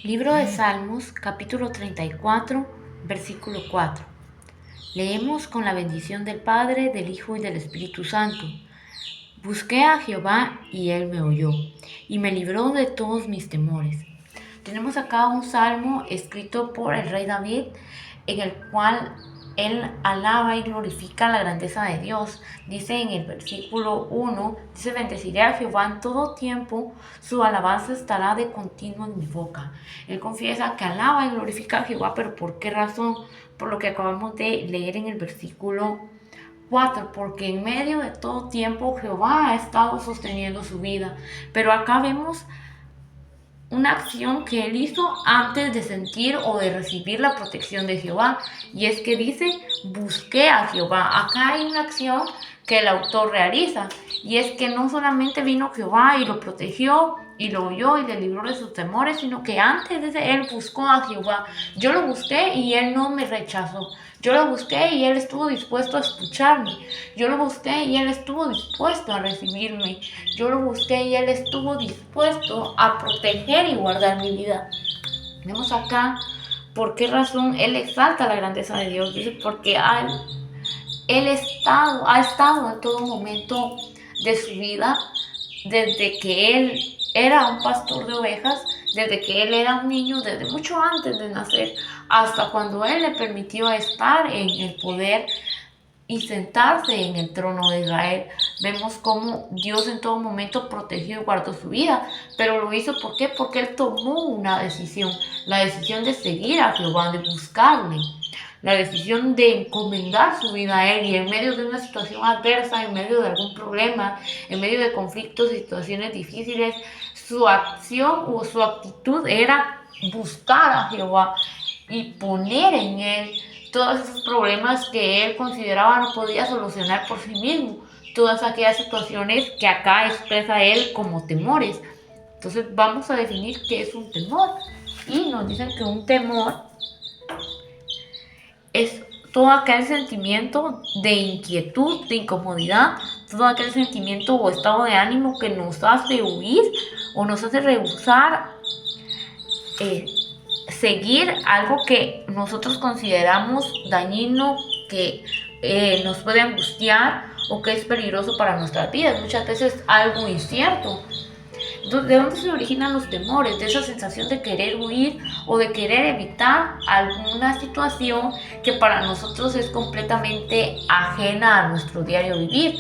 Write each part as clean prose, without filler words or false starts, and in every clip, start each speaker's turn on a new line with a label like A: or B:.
A: Libro de Salmos, capítulo 34, versículo 4. Leemos con la bendición del Padre, del Hijo y del Espíritu Santo. Busqué a Jehová y Él me oyó, y me libró de todos mis temores. Tenemos acá un salmo escrito por el rey David, en el cual él alaba y glorifica la grandeza de Dios. Dice en el versículo 1, dice: bendeciré a Jehová en todo tiempo, su alabanza estará de continuo en mi boca. Él confiesa que alaba y glorifica a Jehová, pero ¿por qué razón? Por lo que acabamos de leer en el versículo 4, porque en medio de todo tiempo Jehová ha estado sosteniendo su vida. Pero acá vemos una acción que él hizo antes de sentir o de recibir la protección de Jehová, y es que dice: busqué a Jehová. Acá hay una acción que el autor realiza, y es que no solamente vino Jehová y lo protegió y lo oyó y le libró de sus temores, sino que antes de eso él buscó a Jehová. Yo lo busqué y él no me rechazó. Yo lo busqué y él estuvo dispuesto a escucharme. Yo lo busqué y él estuvo dispuesto a recibirme. Yo lo busqué y él estuvo dispuesto a proteger y guardar mi vida. Vemos acá por qué razón él exalta la grandeza de Dios. Dice: porque él ha estado en todo momento de su vida, desde que él era un pastor de ovejas, desde que él era un niño, desde mucho antes de nacer, hasta cuando él le permitió estar en el poder y sentarse en el trono de Israel. Vemos cómo Dios en todo momento protegió y guardó su vida, pero lo hizo ¿por qué? Porque él tomó una decisión, la decisión de seguir a Jehová, de buscarle, la decisión de encomendar su vida a él, y en medio de una situación adversa, en medio de algún problema, en medio de conflictos, situaciones difíciles, su acción o su actitud era buscar a Jehová y poner en él todos esos problemas que él consideraba no podía solucionar por sí mismo, todas aquellas situaciones que acá expresa él como temores. Entonces vamos a definir qué es un temor, y nos dicen que un temor es todo aquel sentimiento de inquietud, de incomodidad, todo aquel sentimiento o estado de ánimo que nos hace huir o nos hace rehusar seguir algo que nosotros consideramos dañino, que nos puede angustiar o que es peligroso para nuestras vidas. Muchas veces algo incierto. ¿De dónde se originan los temores? De esa sensación de querer huir o de querer evitar alguna situación que para nosotros es completamente ajena a nuestro diario vivir.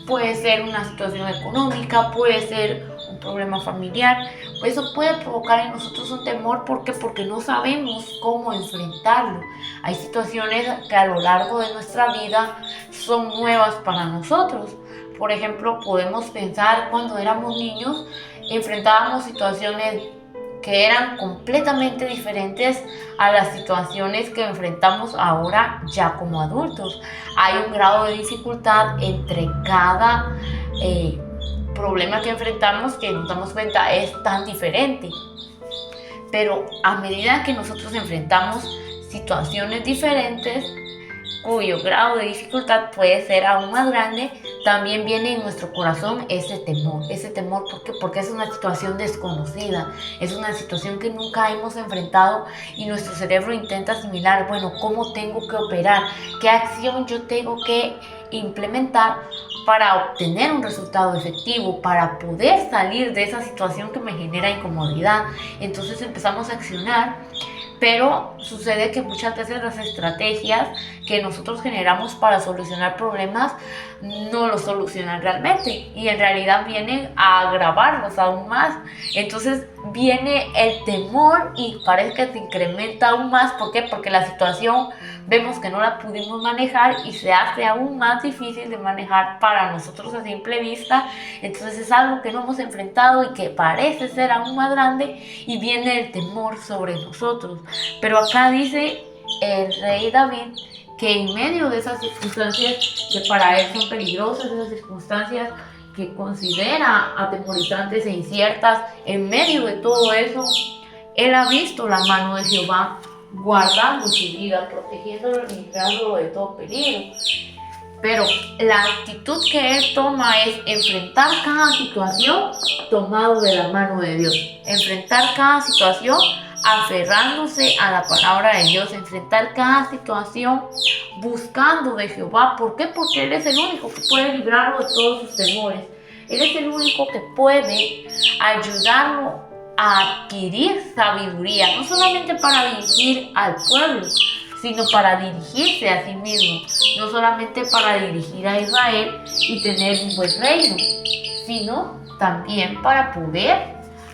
A: Puede ser una situación económica, puede ser un problema familiar. Eso puede provocar en nosotros un temor. ¿Por qué? Porque no sabemos cómo enfrentarlo. Hay situaciones que a lo largo de nuestra vida son nuevas para nosotros. Por ejemplo, podemos pensar cuando éramos niños, enfrentábamos situaciones que eran completamente diferentes a las situaciones que enfrentamos ahora ya como adultos. Hay un grado de dificultad entre cada problema que enfrentamos que nos damos cuenta es tan diferente. Pero a medida que nosotros enfrentamos situaciones diferentes, cuyo grado de dificultad puede ser aún más grande, también viene en nuestro corazón ese temor. ¿Por qué? Porque es una situación desconocida, es una situación que nunca hemos enfrentado, y nuestro cerebro intenta asimilar, bueno, ¿cómo tengo que operar? ¿Qué acción yo tengo que implementar para obtener un resultado efectivo, para poder salir de esa situación que me genera incomodidad? Entonces empezamos a accionar. Pero sucede que muchas veces las estrategias que nosotros generamos para solucionar problemas no los solucionan realmente, y en realidad vienen a agravarlos aún más. Entonces viene el temor y parece que se incrementa aún más. ¿Por qué? Porque la situación vemos que no la pudimos manejar y se hace aún más difícil de manejar para nosotros a simple vista. Entonces es algo que no hemos enfrentado y que parece ser aún más grande, y viene el temor sobre nosotros. Pero acá dice el rey David que en medio de esas circunstancias que para él son peligrosas, esas circunstancias que considera atemorizantes e inciertas, en medio de todo eso, Él ha visto la mano de Jehová guardando su vida, protegiéndolo y librándolo de todo peligro. Pero la actitud que él toma es enfrentar cada situación tomado de la mano de Dios. Enfrentar cada situación aferrándose a la palabra de Dios. Enfrentar cada situación buscando de Jehová. ¿Por qué? Porque Él es el único que puede librarlo de todos sus temores. Él es el único que puede ayudarlo a adquirir sabiduría. No solamente para dirigir al pueblo, sino para dirigirse a sí mismo, no solamente para dirigir a Israel y tener un buen reino, sino también para poder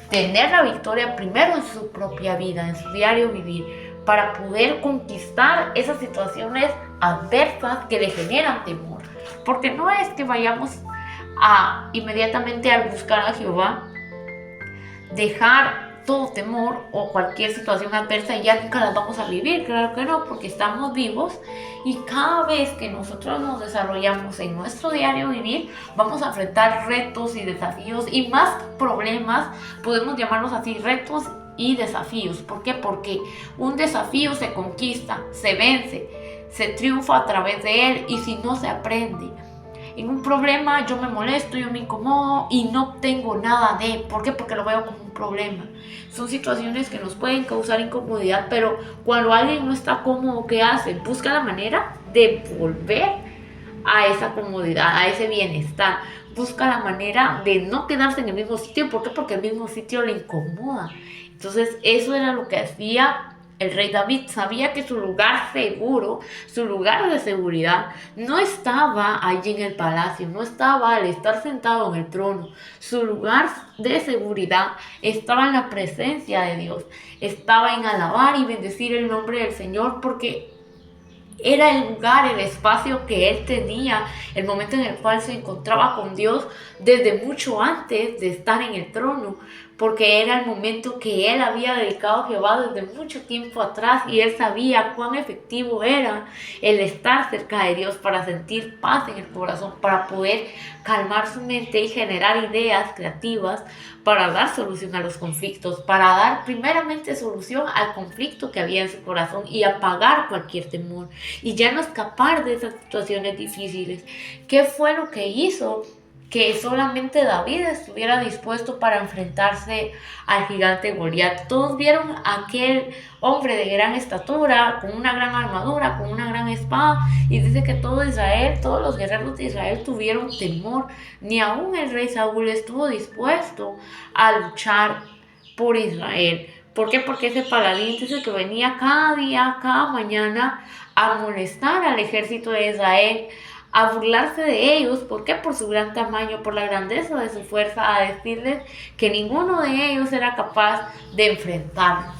A: tener la victoria primero en su propia vida, en su diario vivir, para poder conquistar esas situaciones adversas que le generan temor. Porque no es que vayamos a inmediatamente al buscar a Jehová, dejar todo temor o cualquier situación adversa y ya nunca las vamos a vivir. Claro que no, porque estamos vivos y cada vez que nosotros nos desarrollamos en nuestro diario vivir, vamos a enfrentar retos y desafíos y más problemas, podemos llamarlos así, retos y desafíos. ¿Por qué? Porque un desafío se conquista, se vence, se triunfa a través de él, y si no se aprende. En un problema yo me molesto, yo me incomodo y no tengo nada de. ¿Por qué? Porque lo veo como un problema. Son situaciones que nos pueden causar incomodidad, pero cuando alguien no está cómodo, ¿qué hace? Busca la manera de volver a esa comodidad, a ese bienestar. Busca la manera de no quedarse en el mismo sitio. ¿Por qué? Porque el mismo sitio le incomoda. Entonces eso era lo que hacía el rey David. Sabía que su lugar seguro, su lugar de seguridad, no estaba allí en el palacio, no estaba al estar sentado en el trono. Su lugar de seguridad estaba en la presencia de Dios, estaba en alabar y bendecir el nombre del Señor, porque era el lugar, el espacio que él tenía, el momento en el cual se encontraba con Dios desde mucho antes de estar en el trono, porque era el momento que él había dedicado a Jehová desde mucho tiempo atrás, y él sabía cuán efectivo era el estar cerca de Dios para sentir paz en el corazón, para poder calmar su mente y generar ideas creativas para dar solución a los conflictos, para dar primeramente solución al conflicto que había en su corazón y apagar cualquier temor y ya no escapar de esas situaciones difíciles. ¿Qué fue lo que hizo que solamente David estuviera dispuesto para enfrentarse al gigante Goliat? Todos vieron a aquel hombre de gran estatura, con una gran armadura, con una gran espada, y dice que todo Israel, todos los guerreros de Israel tuvieron temor. Ni aún el rey Saúl estuvo dispuesto a luchar por Israel. ¿Por qué? Porque ese paladín dice que venía cada día, cada mañana, a molestar al ejército de Israel, a burlarse de ellos. ¿Por qué? Por su gran tamaño, por la grandeza de su fuerza, a decirles que ninguno de ellos era capaz de enfrentarlos.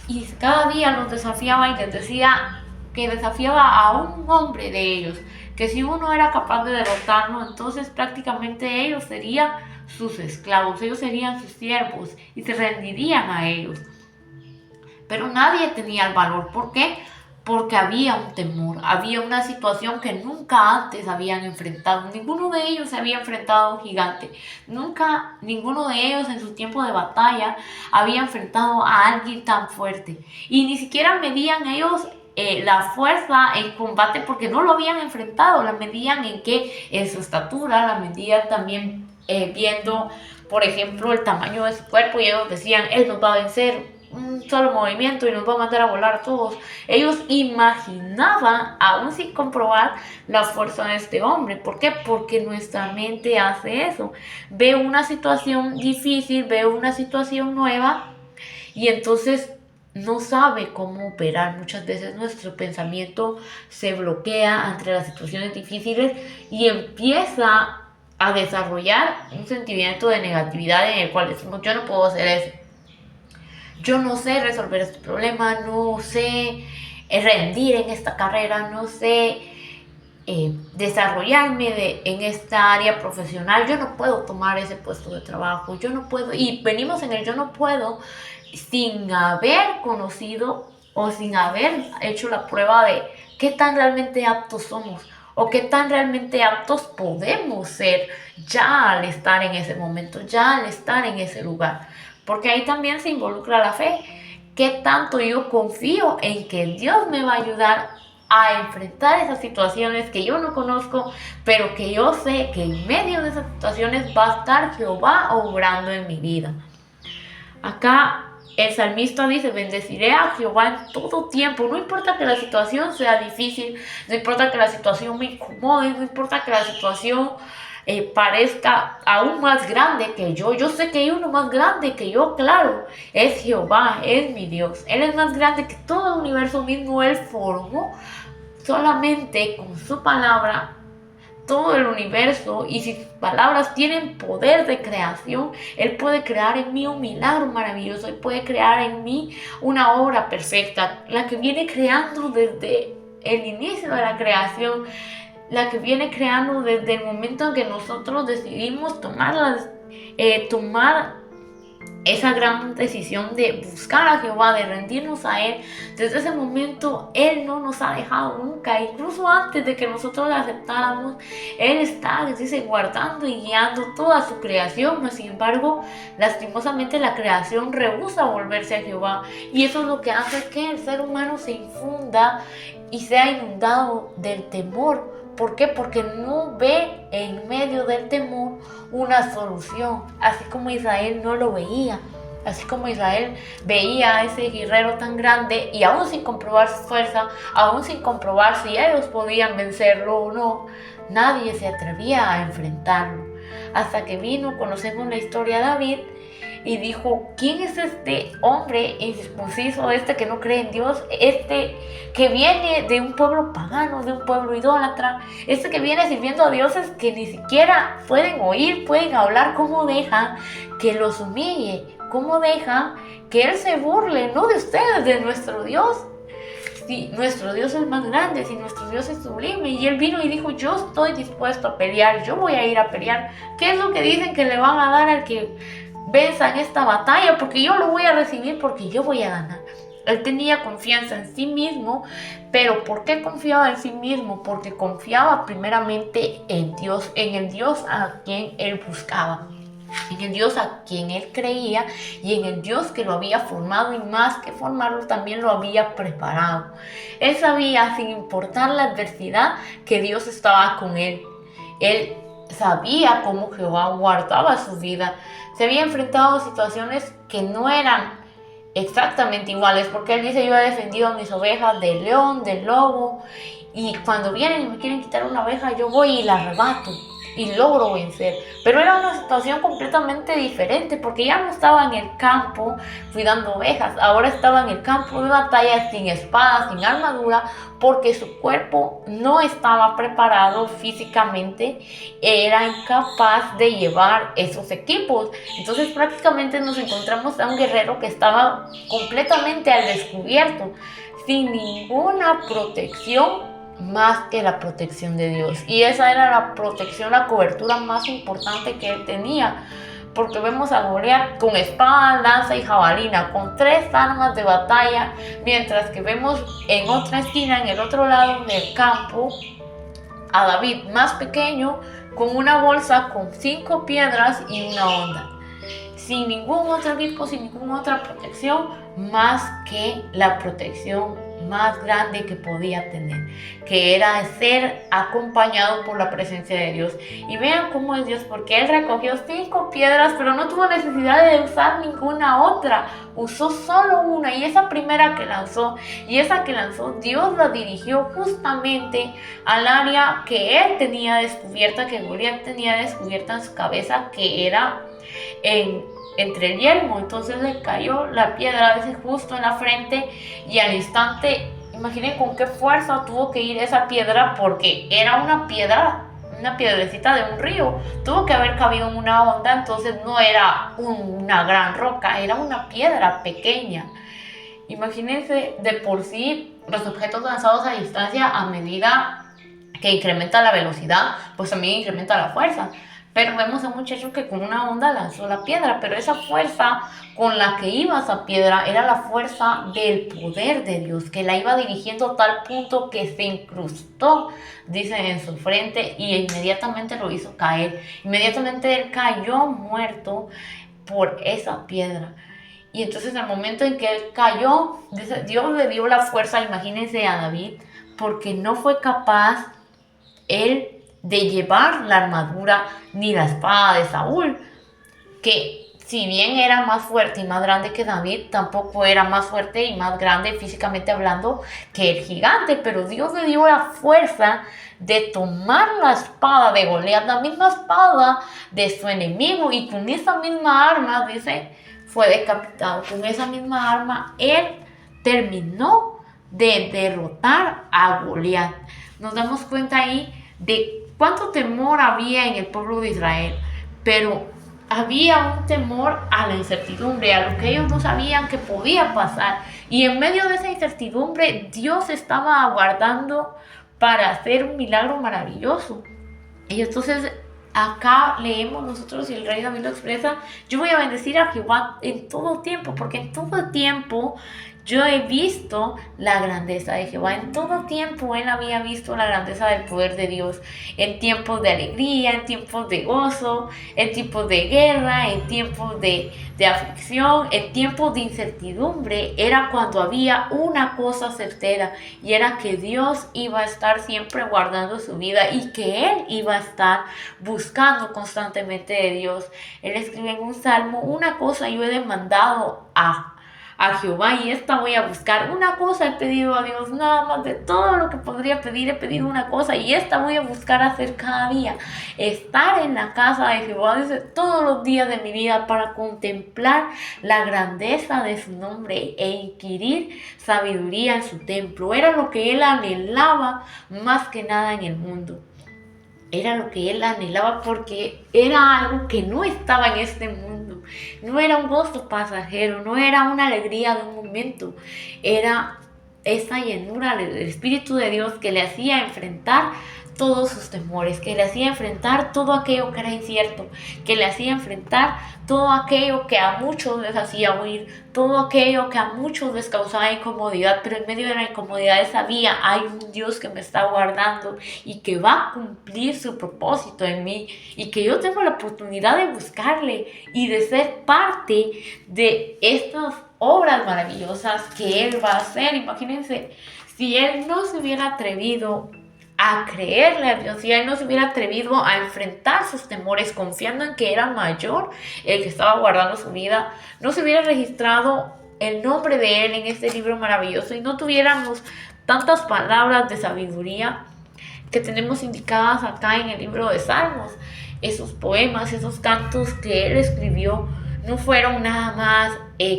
A: Y cada día los desafiaba y les decía que desafiaba a un hombre de ellos, que si uno era capaz de derrotarlo, entonces prácticamente ellos serían sus esclavos, ellos serían sus siervos y se rendirían a ellos. Pero nadie tenía el valor. ¿Por qué? Porque había un temor, había una situación que nunca antes habían enfrentado. Ninguno de ellos se había enfrentado a un gigante. Nunca, ninguno de ellos en su tiempo de batalla había enfrentado a alguien tan fuerte. Y ni siquiera medían ellos la fuerza en combate, porque no lo habían enfrentado. La medían en qué, en su estatura, la medían también viendo, por ejemplo, el tamaño de su cuerpo, y ellos decían, él nos va a vencer un solo movimiento y nos va a mandar a volar a todos. Ellos imaginaban, aún sin comprobar, la fuerza de este hombre. ¿Por qué? Porque nuestra mente hace eso. Ve una situación difícil, ve una situación nueva y entonces no sabe cómo operar. Muchas veces nuestro pensamiento se bloquea ante las situaciones difíciles y empieza a desarrollar un sentimiento de negatividad en el cual decimos, yo no puedo hacer eso. Yo no sé resolver este problema, no sé rendir en esta carrera, no sé desarrollarme en esta área profesional, yo no puedo tomar ese puesto de trabajo, yo no puedo. Y venimos en el yo no puedo sin haber conocido o sin haber hecho la prueba de qué tan realmente aptos somos o qué tan realmente aptos podemos ser ya al estar en ese momento, ya al estar en ese lugar. porque ahí también se involucra la fe. ¿Qué tanto yo confío en que Dios me va a ayudar a enfrentar esas situaciones que yo no conozco, pero que yo sé que en medio de esas situaciones va a estar Jehová obrando en mi vida? Acá el salmista dice: bendeciré a Jehová en todo tiempo. No importa que la situación sea difícil, no importa que la situación me incomode, no importa que la situación parezca aún más grande que yo. Yo sé que hay uno más grande que yo, claro. Es Jehová, es mi Dios. Él es más grande que todo el universo mismo. Él formó solamente con su palabra todo el universo, y si sus palabras tienen poder de creación, Él puede crear en mí un milagro maravilloso. Él puede crear en mí una obra perfecta, la que viene creando desde el inicio de la creación, la que viene creando desde el momento en que nosotros decidimos tomar esa gran decisión de buscar a Jehová, de rendirnos a Él. Desde ese momento Él no nos ha dejado nunca. Incluso antes de que nosotros le aceptáramos, Él está, dice, guardando y guiando toda su creación. Mas, sin embargo, lastimosamente la creación rehúsa volverse a Jehová, y eso es lo que hace que el ser humano se infunda y sea inundado del temor. ¿Por qué? Porque no ve en medio del temor una solución, así como Israel no lo veía. Así como Israel veía a ese guerrero tan grande, y aún sin comprobar su fuerza, aún sin comprobar si ellos podían vencerlo o no, nadie se atrevía a enfrentarlo. Hasta que vino, conocemos la historia de David, y dijo: ¿quién es este hombre incircunciso, este que no cree en Dios, este que viene de un pueblo pagano, de un pueblo idólatra, este que viene sirviendo a dioses que ni siquiera pueden oír, pueden hablar? ¿Cómo dejan que los humille? ¿Cómo dejan que Él se burle, no de ustedes, de nuestro Dios? Si nuestro Dios es más grande, si nuestro Dios es sublime. Y Él vino y dijo: yo estoy dispuesto a pelear, yo voy a ir a pelear. ¿Qué es lo que dicen que le van a dar al que venza en esta batalla? Porque yo lo voy a recibir, porque yo voy a ganar. Él tenía confianza en sí mismo. Pero ¿por qué confiaba en sí mismo? Porque confiaba primeramente en Dios, en el Dios a quien Él buscaba, en el Dios a quien Él creía, y en el Dios que lo había formado, y más que formarlo, también lo había preparado. Él sabía, sin importar la adversidad, que Dios estaba con él. Él sabía cómo Jehová guardaba su vida. Se había enfrentado a situaciones que no eran exactamente iguales, porque Él dice: yo he defendido a mis ovejas del león, del lobo, y cuando vienen y me quieren quitar una oveja, yo voy y la arrebato y logro vencer. Pero era una situación completamente diferente, porque ya no estaba en el campo cuidando ovejas, ahora estaba en el campo de batalla, sin espada, sin armadura, porque su cuerpo no estaba preparado físicamente, era incapaz de llevar esos equipos. Entonces prácticamente nos encontramos a un guerrero que estaba completamente al descubierto, sin ninguna protección más que la protección de Dios. Y esa era la protección, la cobertura más importante que él tenía, porque vemos a Goliat con espada, lanza y jabalina, con 3 armas de batalla, mientras que vemos en otra esquina, en el otro lado del campo, a David más pequeño, con una bolsa con 5 piedras y una honda, sin ningún otro equipo, sin ninguna otra protección más que la protección más grande que podía tener, que era ser acompañado por la presencia de Dios. Y vean cómo es Dios, porque Él recogió 5 piedras, pero no tuvo necesidad de usar ninguna otra, usó solo una, y esa primera que lanzó, Dios la dirigió justamente al área que Él tenía descubierta, que Goliat tenía descubierta en su cabeza, que era entre el yelmo. Entonces le cayó la piedra a veces justo en la frente, y al instante, imaginen con qué fuerza tuvo que ir esa piedra, porque era una piedrecita de un río, tuvo que haber cabido en una onda. Entonces no era una gran roca, era una piedra pequeña. Imagínense, de por sí los objetos lanzados a distancia, a medida que incrementa la velocidad, pues también incrementa la fuerza. Pero vemos a un muchacho que con una onda lanzó la piedra, pero esa fuerza con la que iba esa piedra era la fuerza del poder de Dios, que la iba dirigiendo a tal punto que se incrustó, dice, en su frente, y inmediatamente lo hizo caer. Inmediatamente él cayó muerto por esa piedra. Y entonces en el momento en que él cayó, Dios le dio la fuerza, imagínense, a David, porque no fue capaz él de llevar la armadura ni la espada de Saúl, que si bien era más fuerte y más grande que David, tampoco era más fuerte y más grande físicamente hablando que el gigante, pero Dios le dio la fuerza de tomar la espada de Goliat, la misma espada de su enemigo, y con esa misma arma, dice, fue decapitado. Con esa misma arma él terminó de derrotar a Goliat. Nos damos cuenta ahí de cuánto temor había en el pueblo de Israel, pero había un temor a la incertidumbre, a lo que ellos no sabían que podía pasar, y en medio de esa incertidumbre Dios estaba aguardando para hacer un milagro maravilloso. Y entonces acá leemos nosotros, y el rey David lo expresa: yo voy a bendecir a Jehová en todo tiempo, porque en todo tiempo yo he visto la grandeza de Jehová. En todo tiempo él había visto la grandeza del poder de Dios. En tiempos de alegría, en tiempos de gozo, en tiempos de guerra, en tiempos de aflicción, en tiempos de incertidumbre, era cuando había una cosa certera, y era que Dios iba a estar siempre guardando su vida y que él iba a estar buscando constantemente de Dios. Él escribe en un salmo: una cosa yo he demandado a Jehová, y esta voy a buscar. Una cosa he pedido a Dios, nada más de todo lo que podría pedir, he pedido una cosa, y esta voy a buscar hacer cada día: estar en la casa de Jehová, dice, todos los días de mi vida, para contemplar la grandeza de su nombre e inquirir sabiduría en su templo. Era lo que él anhelaba más que nada en el mundo. Era lo que él anhelaba, porque era algo que no estaba en este mundo. No era un gozo pasajero, no era una alegría de un momento. Era esa llenura del Espíritu de Dios que le hacía enfrentar todos sus temores, que le hacía enfrentar todo aquello que era incierto, que le hacía enfrentar todo aquello que a muchos les hacía huir, todo aquello que a muchos les causaba incomodidad, pero en medio de la incomodidad sabía: hay un Dios que me está guardando y que va a cumplir su propósito en mí, y que yo tengo la oportunidad de buscarle y de ser parte de estas obras maravillosas que él va a hacer. Imagínense, si él no se hubiera atrevido a creerle a Dios, si él no se hubiera atrevido a enfrentar sus temores confiando en que era mayor el que estaba guardando su vida, no se hubiera registrado el nombre de él en este libro maravilloso, y no tuviéramos tantas palabras de sabiduría que tenemos indicadas acá en el libro de Salmos. Esos poemas, esos cantos que él escribió no fueron nada más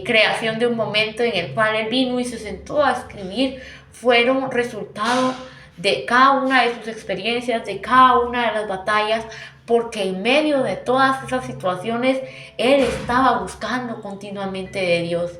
A: creación de un momento en el cual él vino y se sentó a escribir, fueron resultado de cada una de sus experiencias, de cada una de las batallas, porque en medio de todas esas situaciones él estaba buscando continuamente de Dios.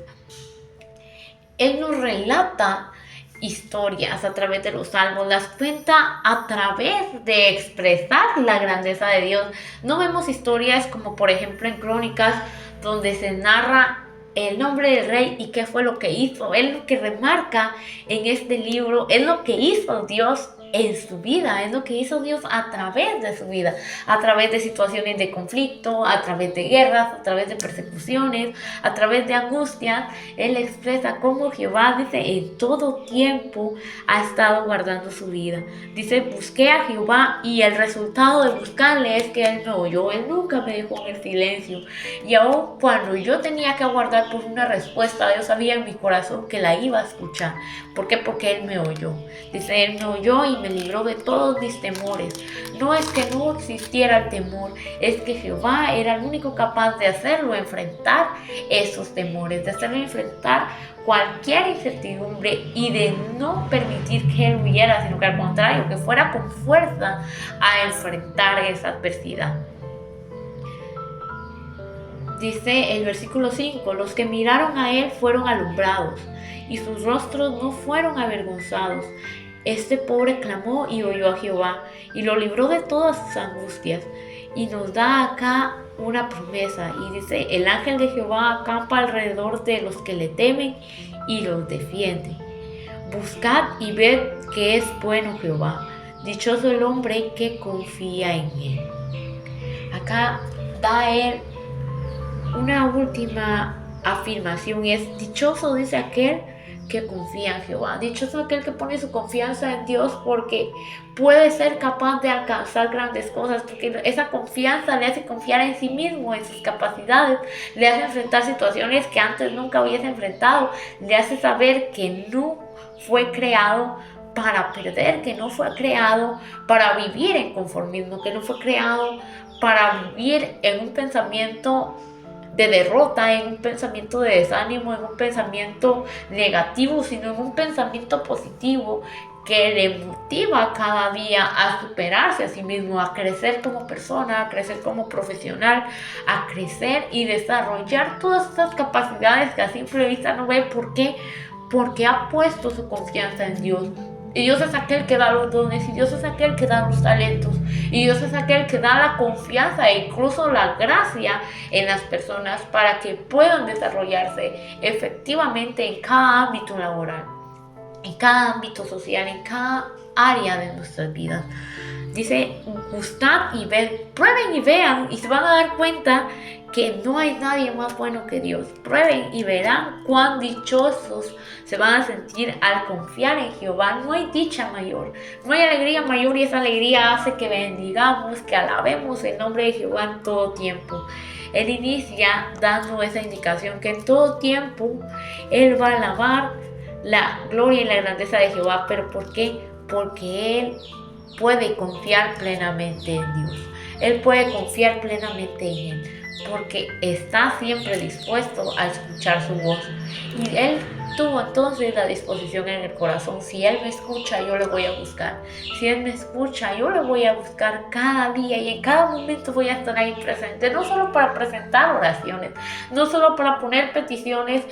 A: Él nos relata historias a través de los salmos, las cuenta a través de expresar la grandeza de Dios. No vemos historias como por ejemplo en Crónicas, donde se narra el nombre del rey y qué fue lo que hizo. Él lo que remarca en este libro es lo que hizo Dios en su vida, es lo que hizo Dios a través de su vida, a través de situaciones de conflicto, a través de guerras, a través de persecuciones, a través de angustias. Él expresa cómo Jehová, dice, en todo tiempo ha estado guardando su vida. Dice: busqué a Jehová, y el resultado de buscarle es que él me oyó. Él nunca me dejó en el silencio, y aun cuando yo tenía que aguardar por una respuesta, yo sabía en mi corazón que la iba a escuchar. ¿Por qué? Porque él me oyó. Dice: él me oyó y me libró de todos mis temores. No es que no existiera el temor, es que Jehová era el único capaz de hacerlo enfrentar esos temores, de hacerlo enfrentar cualquier incertidumbre, y de no permitir que él huyera, sino que al contrario, que fuera con fuerza a enfrentar esa adversidad. Dice el versículo 5: los que miraron a él fueron alumbrados, y sus rostros no fueron avergonzados. Este pobre clamó y oyó a Jehová, y lo libró de todas sus angustias. Y nos da acá una promesa, y dice: el ángel de Jehová acampa alrededor de los que le temen y los defiende. Buscad y ved que es bueno Jehová. Dichoso el hombre que confía en él. Acá da él una última afirmación y es: dichoso, dice aquel que confía en Jehová. Dichoso aquel que pone su confianza en Dios, porque puede ser capaz de alcanzar grandes cosas, porque esa confianza le hace confiar en sí mismo, en sus capacidades, le hace enfrentar situaciones que antes nunca hubiese enfrentado, le hace saber que no fue creado para perder, que no fue creado para vivir en conformismo, que no fue creado para vivir en un pensamiento de derrota, en un pensamiento de desánimo, en un pensamiento negativo, sino en un pensamiento positivo que le motiva cada día a superarse a sí mismo, a crecer como persona, a crecer como profesional, a crecer y desarrollar todas esas capacidades que a simple vista no ve. ¿Por qué? Porque ha puesto su confianza en Dios. Y Dios es aquel que da los dones, y Dios es aquel que da los talentos, y Dios es aquel que da la confianza e incluso la gracia en las personas para que puedan desarrollarse efectivamente en cada ámbito laboral, en cada ámbito social, en cada área de nuestras vidas. Dice: gustad y ved, prueben y vean, y se van a dar cuenta que no hay nadie más bueno que Dios. Prueben y verán cuán dichosos se van a sentir al confiar en Jehová. No hay dicha mayor, no hay alegría mayor, y esa alegría hace que bendigamos, que alabemos el nombre de Jehová en todo tiempo. Él inicia dando esa indicación que en todo tiempo Él va a alabar la gloria y la grandeza de Jehová. ¿Pero por qué? Porque Él puede confiar plenamente en Dios. Él puede confiar plenamente en Él, porque está siempre dispuesto a escuchar su voz. Y Él tuvo entonces la disposición en el corazón: si Él me escucha, yo le voy a buscar. Si Él me escucha, yo le voy a buscar cada día, y en cada momento voy a estar ahí presente, no solo para presentar oraciones, no solo para poner peticiones,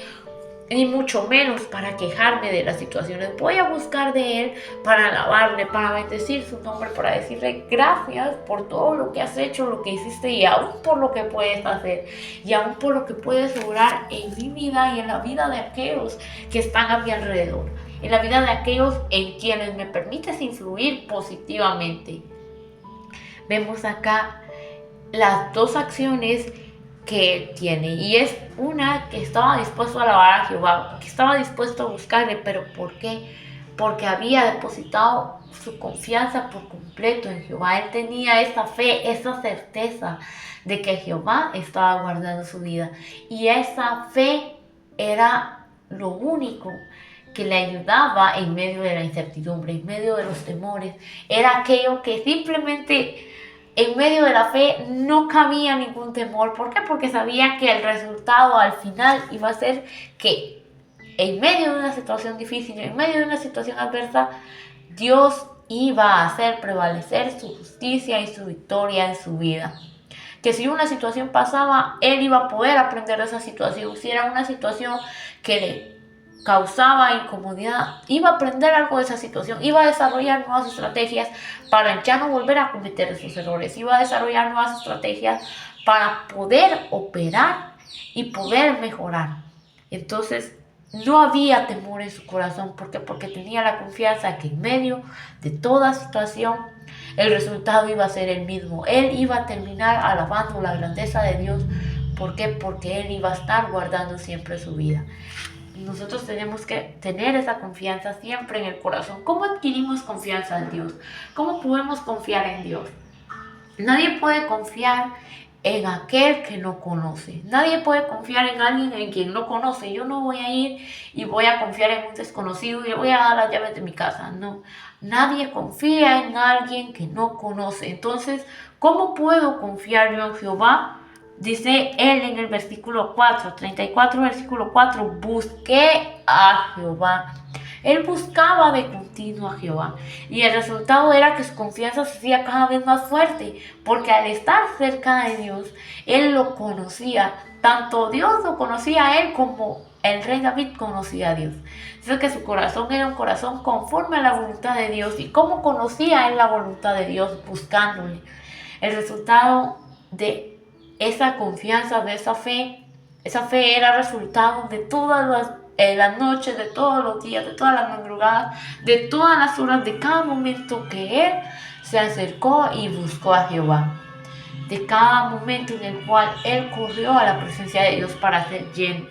A: ni mucho menos para quejarme de las situaciones. Voy a buscar de Él para alabarle, para bendecir su nombre, para decirle gracias por todo lo que has hecho, lo que hiciste, y aún por lo que puedes hacer, y aún por lo que puedes lograr en mi vida y en la vida de aquellos que están a mi alrededor, en la vida de aquellos en quienes me permites influir positivamente. Vemos acá las dos acciones que Él tiene, y es una: que estaba dispuesto a alabar a Jehová, que estaba dispuesto a buscarle. ¿Pero por qué? Porque había depositado su confianza por completo en Jehová. Él tenía esa fe, esa certeza de que Jehová estaba guardando su vida, y esa fe era lo único que le ayudaba en medio de la incertidumbre, en medio de los temores. Era aquello que simplemente en medio de la fe no cabía ningún temor. ¿Por qué? Porque sabía que el resultado al final iba a ser que en medio de una situación difícil, en medio de una situación adversa, Dios iba a hacer prevalecer su justicia y su victoria en su vida. Que si una situación pasaba, Él iba a poder aprender de esa situación. Si era una situación que le causaba incomodidad, iba a aprender algo de esa situación, iba a desarrollar nuevas estrategias para ya no volver a cometer esos errores, iba a desarrollar nuevas estrategias para poder operar y poder mejorar. Entonces no había temor en su corazón. ¿Por qué? Porque tenía la confianza que en medio de toda situación el resultado iba a ser el mismo. Él iba a terminar alabando la grandeza de Dios. ¿Por qué? Porque Él iba a estar guardando siempre su vida. Nosotros tenemos que tener esa confianza siempre en el corazón. ¿Cómo adquirimos confianza en Dios? ¿Cómo podemos confiar en Dios? Nadie puede confiar en aquel que no conoce. Nadie puede confiar en alguien en quien no conoce. Yo no voy a ir y voy a confiar en un desconocido y le voy a dar las llaves de mi casa. No, nadie confía en alguien que no conoce. Entonces, ¿cómo puedo confiar yo en Jehová? Dice Él en el versículo 4, 34 versículo 4: busqué a Jehová. Él buscaba de continuo a Jehová, y el resultado era que su confianza se hacía cada vez más fuerte, porque al estar cerca de Dios, Él lo conocía. Tanto Dios lo conocía a Él como el rey David conocía a Dios. Dice que su corazón era un corazón conforme a la voluntad de Dios. ¿Y cómo conocía Él la voluntad de Dios? Buscándole. El resultado de esa confianza, de esa fe era resultado de todas las noches, de todos los días, de todas las madrugadas, de todas las horas, de cada momento que Él se acercó y buscó a Jehová. de cada momento en el cual él corrió a la presencia de Dios para ser lleno.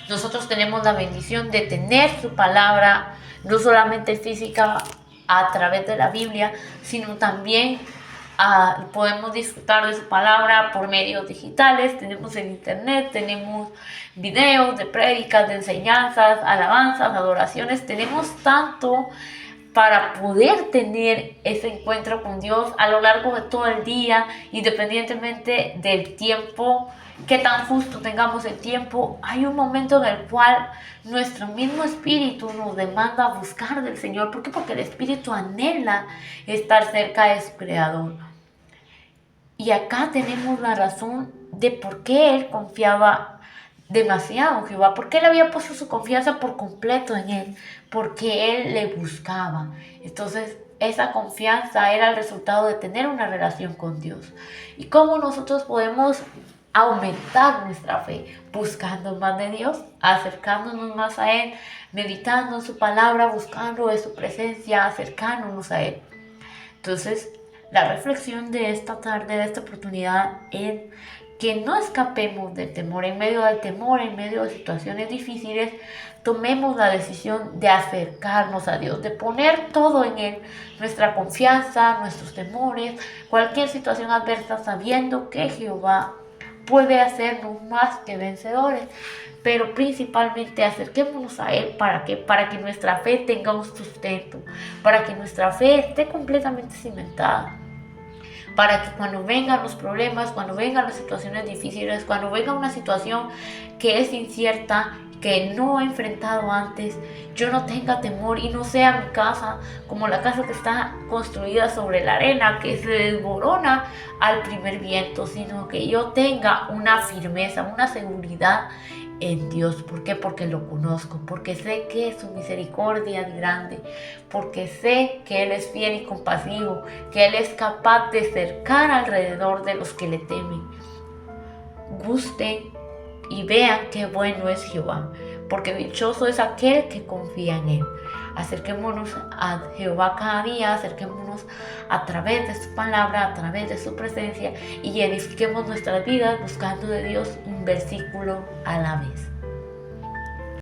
A: Nosotros tenemos la bendición de tener su palabra, no solamente física a través de la Biblia, sino también podemos disfrutar de su palabra por medios digitales. Tenemos el internet, tenemos videos de prédicas, de enseñanzas, alabanzas, adoraciones. Tenemos tanto para poder tener ese encuentro con Dios a lo largo de todo el día, independientemente del tiempo, que tan justo tengamos el tiempo. Hay un momento en el cual nuestro mismo espíritu nos demanda buscar del Señor. ¿Por qué? Porque el espíritu anhela estar cerca de su Creador. Y acá tenemos la razón de por qué él confiaba demasiado en Jehová, porque él había puesto su confianza por completo en él, porque él le buscaba. Entonces esa confianza era el resultado de tener una relación con Dios. ¿Y cómo nosotros podemos aumentar nuestra fe? Buscando más de Dios, acercándonos más a él, meditando en su palabra, buscando de su presencia, acercándonos a él. Entonces la reflexión de esta tarde, de esta oportunidad, es que no escapemos del temor. En medio del temor, en medio de situaciones difíciles, tomemos la decisión de acercarnos a Dios, de poner todo en Él, nuestra confianza, nuestros temores, cualquier situación adversa, sabiendo que Jehová puede hacernos más que vencedores. Pero principalmente acerquémonos a Él. ¿Para qué? Para que nuestra fe tenga un sustento, para que nuestra fe esté completamente cimentada, para que cuando vengan los problemas, cuando vengan las situaciones difíciles, cuando venga una situación que es incierta, que no he enfrentado antes, yo no tenga temor y no sea mi casa como la casa que está construida sobre la arena, que se desborona al primer viento, sino que yo tenga una firmeza, una seguridad en Dios. ¿Por qué? Porque lo conozco, porque sé que su misericordia es grande, porque sé que Él es fiel y compasivo, que Él es capaz de cercar alrededor de los que le temen. Gusten y vean qué bueno es Jehová, porque dichoso es aquel que confía en Él. Acerquémonos a Jehová cada día, acerquémonos a través de su palabra, a través de su presencia, y edifiquemos nuestras vidas buscando de Dios un versículo a la vez.